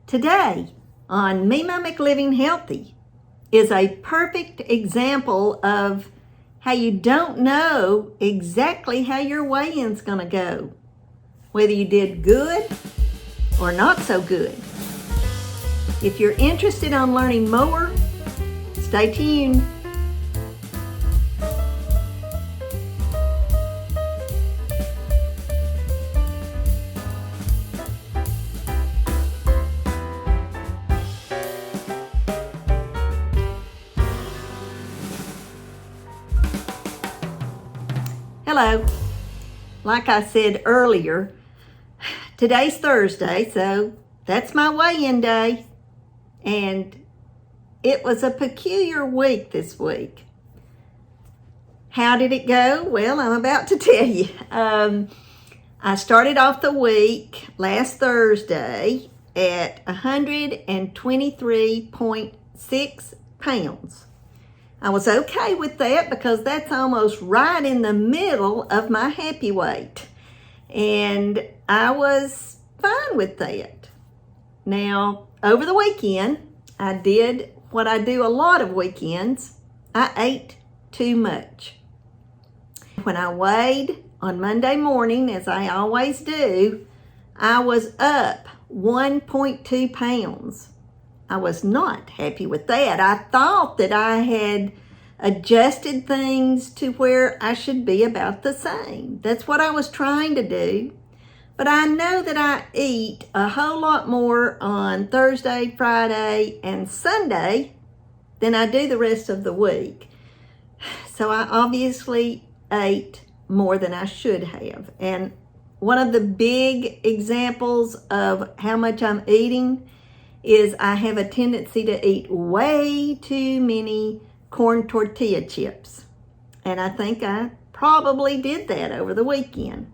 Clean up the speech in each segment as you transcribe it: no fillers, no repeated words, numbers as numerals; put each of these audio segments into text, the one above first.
Today on Meema Mc Living Healthy is a perfect example of how you don't know exactly how your weigh-in's going to go, whether you did good or not so good. If you're interested in learning more, stay tuned. Hello. Like I said earlier, today's Thursday, so that's my weigh-in day. And it was a peculiar week this week. How did it go? Well, I'm about to tell you. I started off the week last Thursday at 123.6 pounds. I was okay with that because that's almost right in the middle of my happy weight. And I was fine with that. Now, over the weekend, I did what I do a lot of weekends. I ate too much. When I weighed on Monday morning, as I always do, I was up 1.2 pounds. I was not happy with that. I thought that I had adjusted things to where I should be about the same. That's what I was trying to do. But I know that I eat a whole lot more on Thursday, Friday, and Sunday than I do the rest of the week. So I obviously ate more than I should have. And one of the big examples of how much I'm eating is I have a tendency to eat way too many corn tortilla chips. And I think I probably did that over the weekend.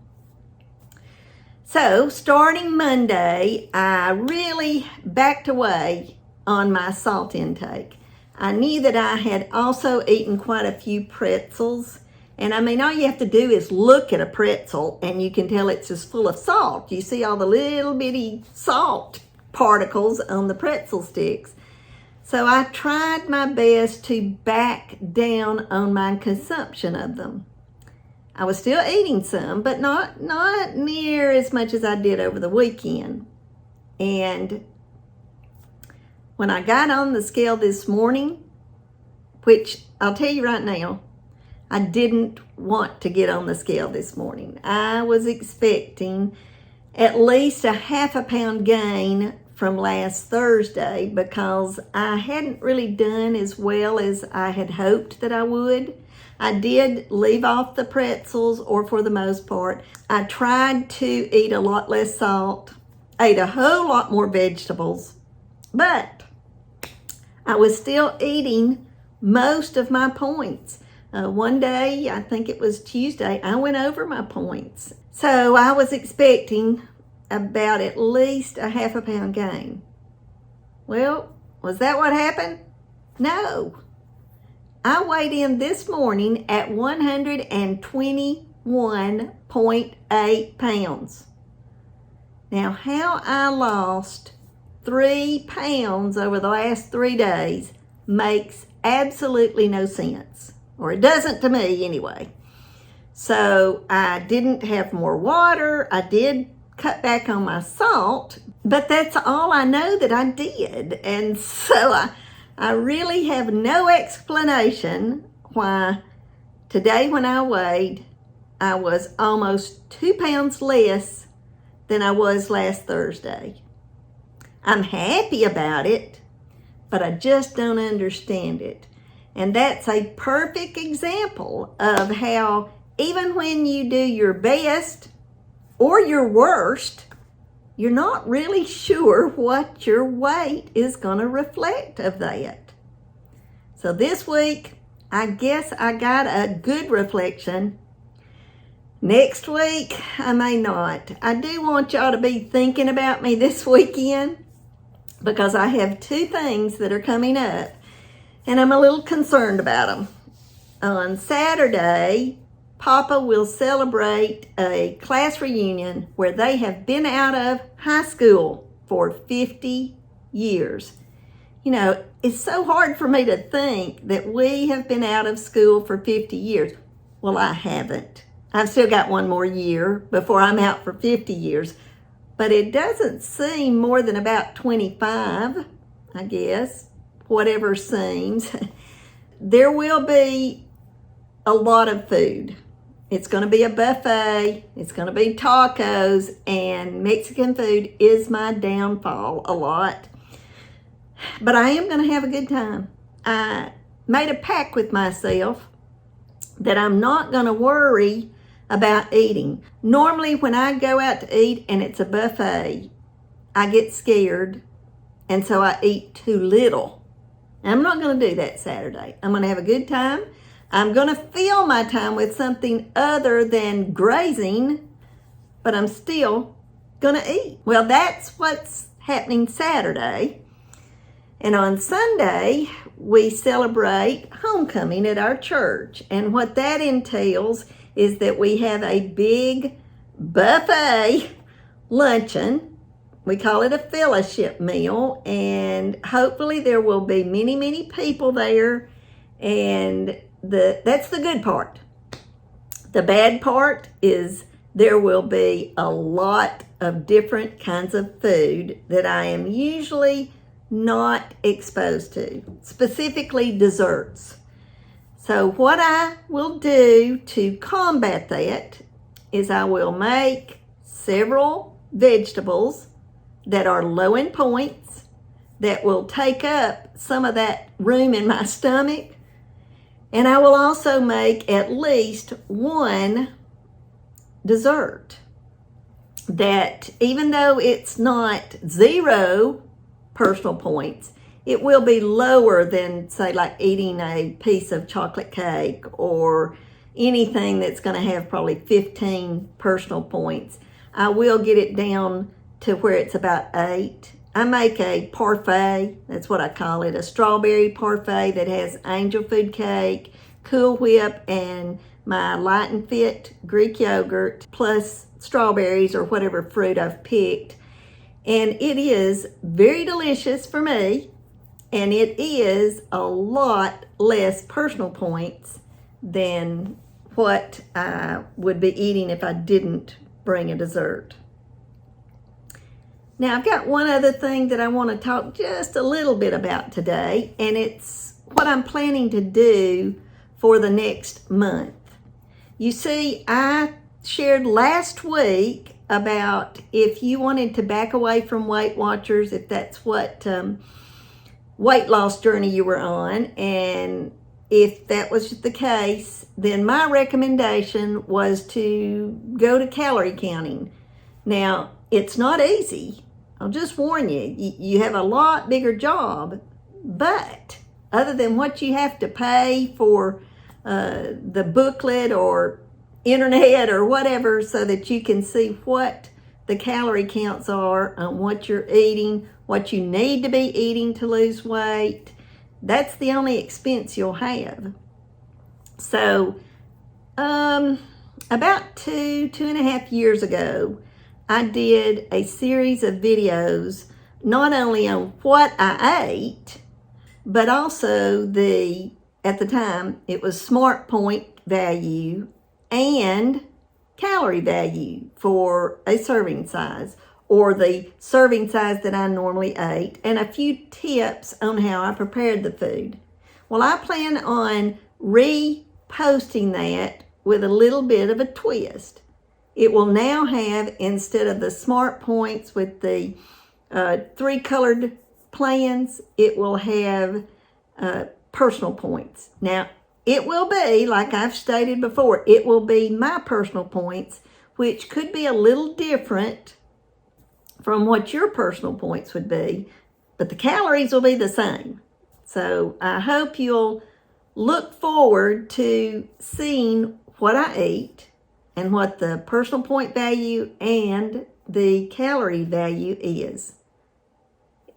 So starting Monday, I really backed away on my salt intake. I knew that I had also eaten quite a few pretzels. And I mean, all you have to do is look at a pretzel and you can tell it's just full of salt. You see all the little bitty salt particles on the pretzel sticks. So I tried my best to back down on my consumption of them. I was still eating some, but not near as much as I did over the weekend. And when I got on the scale this morning, which I'll tell you right now, I didn't want to get on the scale this morning. I was expecting at least a half a pound gain from last Thursday because I hadn't really done as well as I had hoped that I would. I did leave off the pretzels, or for the most part. I tried to eat a lot less salt, ate a whole lot more vegetables, but I was still eating most of my points. One day, I think it was Tuesday, I went over my points. So I was expecting about at least a half a pound gain. Well, was that what happened? No. I weighed in this morning at 121.8 pounds. Now, how I lost 3 pounds over the last 3 days makes absolutely no sense. Or it doesn't to me anyway. So I didn't have more water. I did cut back on my salt, but that's all I know that I did. And so I really have no explanation why today when I weighed, I was almost 2 pounds less than I was last Thursday. I'm happy about it, but I just don't understand it. And that's a perfect example of how even when you do your best or your worst, you're not really sure what your weight is going to reflect of that. So this week, I guess I got a good reflection. Next week, I may not. I do want y'all to be thinking about me this weekend because I have 2 things that are coming up and I'm a little concerned about them. On Saturday, Papa will celebrate a class reunion where they have been out of high school for 50 years. You know, it's so hard for me to think that we have been out of school for 50 years. Well, I haven't. I've still got one more year before I'm out for 50 years. But it doesn't seem more than about 25, I guess, whatever seems. There will be a lot of food. It's going to be a buffet. It's going to be tacos, and Mexican food is my downfall a lot. But I am going to have a good time. I made a pact with myself that I'm not going to worry about eating. Normally when I go out to eat and it's a buffet, I get scared, and so I eat too little. I'm not going to do that Saturday. I'm going to have a good time. I'm going to fill my time with something other than grazing, but I'm still going to eat. Well, that's what's happening Saturday. And on Sunday, we celebrate homecoming at our church. And what that entails is that we have a big buffet luncheon. We call it a fellowship meal, and hopefully there will be many, many people there, and that's the good part. The bad part is there will be a lot of different kinds of food that I am usually not exposed to, specifically desserts. So what I will do to combat that is I will make several vegetables that are low in points, that will take up some of that room in my stomach. And I will also make at least one dessert that, even though it's not 0 personal points, it will be lower than, say, like eating a piece of chocolate cake or anything that's going to have probably 15 personal points. I will get it down to where it's about 8. I make a parfait, that's what I call it, a strawberry parfait that has angel food cake, Cool Whip, and my Light and Fit Greek yogurt, plus strawberries or whatever fruit I've picked. And it is very delicious for me, and it is a lot less personal points than what I would be eating if I didn't bring a dessert. Now, I've got one other thing that I want to talk just a little bit about today, and it's what I'm planning to do for the next month. You see, I shared last week about if you wanted to back away from Weight Watchers, if that's what weight loss journey you were on, and if that was the case, then my recommendation was to go to calorie counting. Now, it's not easy. I'll just warn you, you have a lot bigger job, but other than what you have to pay for the booklet or internet or whatever so that you can see what the calorie counts are on what you're eating, what you need to be eating to lose weight, that's the only expense you'll have. So about 2.5 years ago, I did a series of videos not only on what I ate, but also at the time, it was smart point value and calorie value for a serving size, or the serving size that I normally ate, and a few tips on how I prepared the food. Well, I plan on reposting that with a little bit of a twist. It will now have, instead of the smart points with the 3 colored plans, it will have personal points. Now, it will be, like I've stated before, it will be my personal points, which could be a little different from what your personal points would be, but the calories will be the same. So I hope you'll look forward to seeing what I eat and what the personal point value and the calorie value is.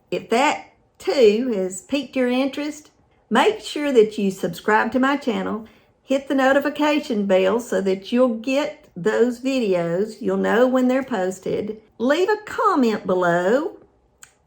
If that too has piqued your interest, make sure that you subscribe to my channel, hit the notification bell so that you'll get those videos. You'll know when they're posted. Leave a comment below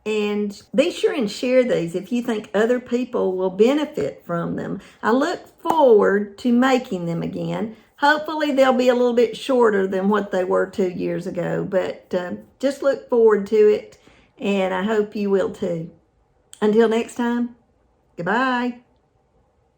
And be sure and share these if you think other people will benefit from them. I look forward to making them again. Hopefully they'll be a little bit shorter than what they were 2 years ago, but just look forward to it, and I hope you will too. Until next time, goodbye.